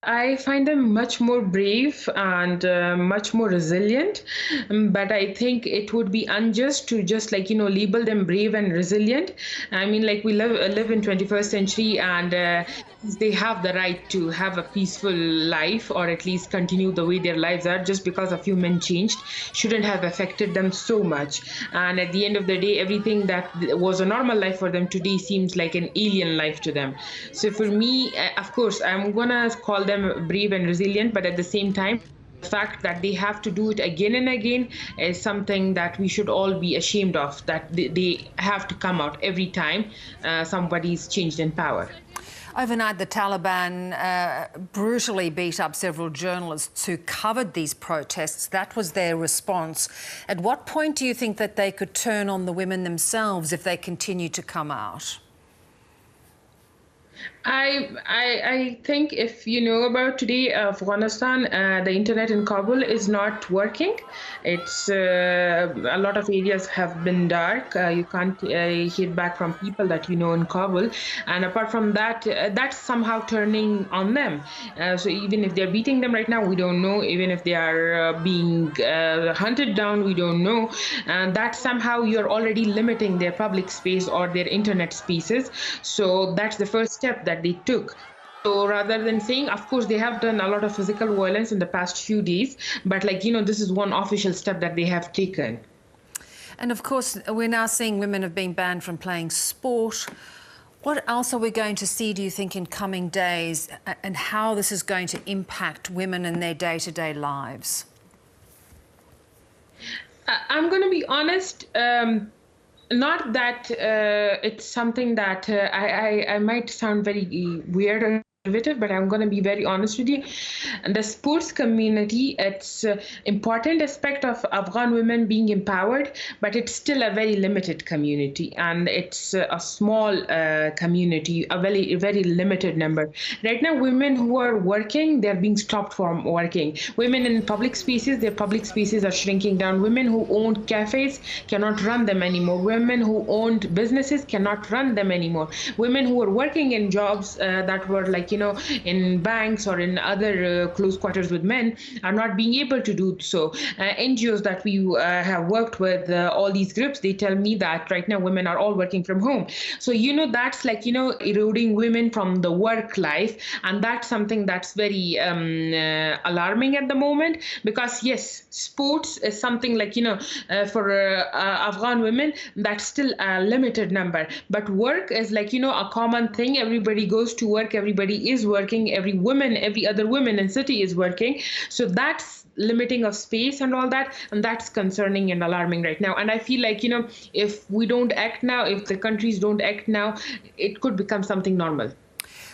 I find them much more brave and much more resilient. But I think it would be unjust to just label them brave and resilient. I mean, like we live in 21st century, and they have the right to have a peaceful life, or at least continue the way their lives are. Just because a few men changed shouldn't have affected them so much. And at the end of the day, everything that was a normal life for them today seems like an alien life to them. So for me, of course, I'm gonna call them brave and resilient, but at the same time, the fact that they have to do it again and again is something that we should all be ashamed of, that they have to come out every time somebody's changed in power. Overnight, the Taliban brutally beat up several journalists who covered these protests. That was their response. At what point do you think that they could turn on the women themselves if they continue to come out? I think if you know about today Afghanistan, the internet in Kabul is not working. It's a lot of areas have been dark. You can't hear back from people that you know in Kabul, and apart from that, that's somehow turning on them. So even if they're beating them right now, we don't know. Even if they are being hunted down, we don't know. And that somehow you're already limiting their public space or their internet spaces. So that's the first step that they took. So rather than saying, of course, they have done a lot of physical violence in the past few days, but this is one official step that they have taken. And of course, we're now seeing women have been banned from playing sport. What else are we going to see, do you think, in coming days, and how this is going to impact women in their day-to-day lives? I'm going to be honest. Not that it's something that I might sound very weird or innovative, but I'm going to be very honest with you. And the sports community, it's important aspect of Afghan women being empowered, but it's still a very limited community, and it's a small community, a very limited number. Right now, women who are working, they're being stopped from working. Women in public spaces, their public spaces are shrinking down. Women who owned cafes cannot run them anymore. Women who owned businesses cannot run them anymore. Women who were working in jobs that were in banks or in other close quarters with men are not being able to do so. NGOs that we have worked with, all these groups, they tell me that right now women are all working from home. So that's eroding women from the work life, and that's something that's very alarming at the moment, because yes, sports is something for Afghan women, that's still a limited number, but work is a common thing. Everybody goes to work, everybody is working, every other woman in city is working. So that's limiting of space and all that, and that's concerning and alarming right now. And I feel if we don't act now, if the countries don't act now, it could become something normal.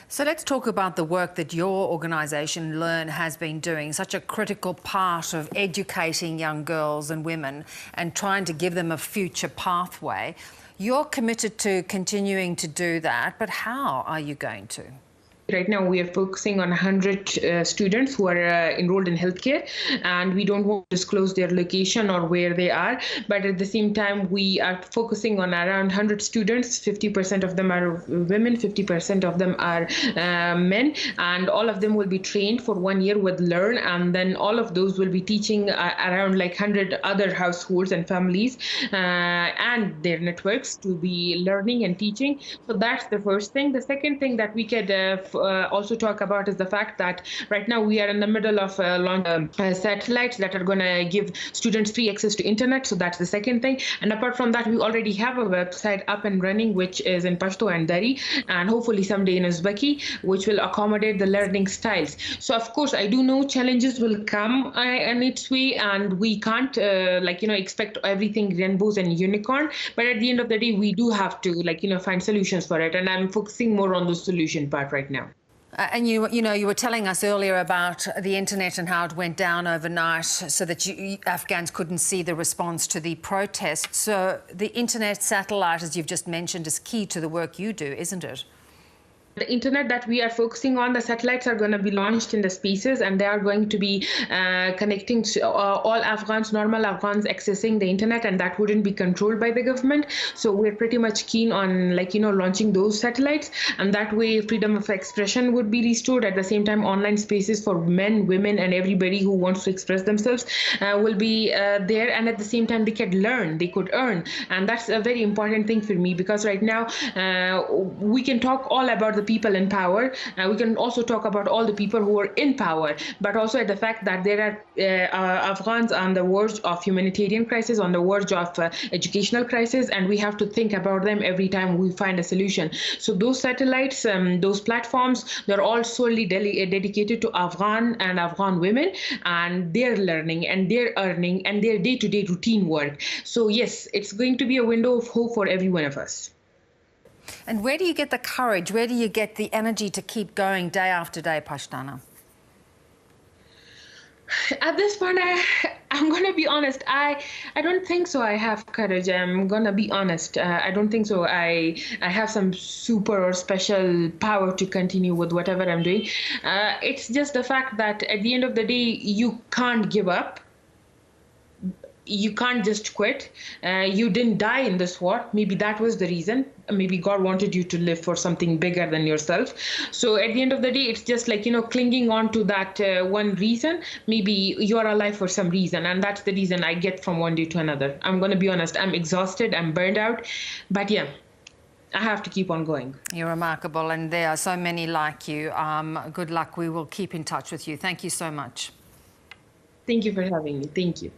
So let's talk about the work that your organisation, Learn, has been doing, such a critical part of educating young girls and women and trying to give them a future pathway. You're committed to continuing to do that, but how are you going to? Right now, we are focusing on 100 students who are enrolled in healthcare, and we don't want to disclose their location or where they are. But at the same time, we are focusing on around 100 students. 50% of them are women, 50% of them are men, and all of them will be trained for 1 year with Learn, and then all of those will be teaching around 100 other households and families and their networks to be learning and teaching. So that's the first thing. The second thing that we could also talk about is the fact that right now we are in the middle of launch satellites that are going to give students free access to internet. So that's the second thing. And apart from that, we already have a website up and running, which is in Pashto and Dari, and hopefully someday in Uzbeki, which will accommodate the learning styles. So of course, I do know challenges will come in its way, and we can't expect everything rainbows and unicorn. But at the end of the day, we do have to find solutions for it, and I'm focusing more on the solution part right now. And you were telling us earlier about the internet and how it went down overnight so that Afghans couldn't see the response to the protests. So the internet satellite, as you've just mentioned, is key to the work you do, isn't it? The internet that we are focusing on, the satellites are going to be launched in the spaces, and they are going to be connecting to, all Afghans, normal Afghans accessing the internet, and that wouldn't be controlled by the government. So we're pretty much keen on, like, launching those satellites, and that way freedom of expression would be restored. At the same time, online spaces for men, women, and everybody who wants to express themselves will be there, and at the same time they could learn, they could earn, and that's a very important thing for me, because right now we can talk all about the people in power. We can also talk about all the people who are in power, but also at the fact that there are Afghans on the verge of humanitarian crisis, on the verge of educational crisis, and we have to think about them every time we find a solution. So those satellites, those platforms, they're all solely dedicated to Afghan and Afghan women and their learning and their earning and their day-to-day routine work. So yes, it's going to be a window of hope for every one of us. And where do you get the courage? Where do you get the energy to keep going day after day, Pashtana? At this point, I'm going to be honest. I don't think so. I have courage. I'm going to be honest. I don't think so. I have some super or special power to continue with whatever I'm doing. It's just the fact that at the end of the day, you can't give up. You can't just quit. You didn't die in this war. Maybe that was the reason. Maybe God wanted you to live for something bigger than yourself. So at the end of the day, it's just like, clinging on to that one reason. Maybe you're alive for some reason, and that's the reason I get from one day to another. I'm going to be honest. I'm exhausted. I'm burned out. But yeah, I have to keep on going. You're remarkable, and there are so many like you. Good luck. We will keep in touch with you. Thank you so much. Thank you for having me. Thank you.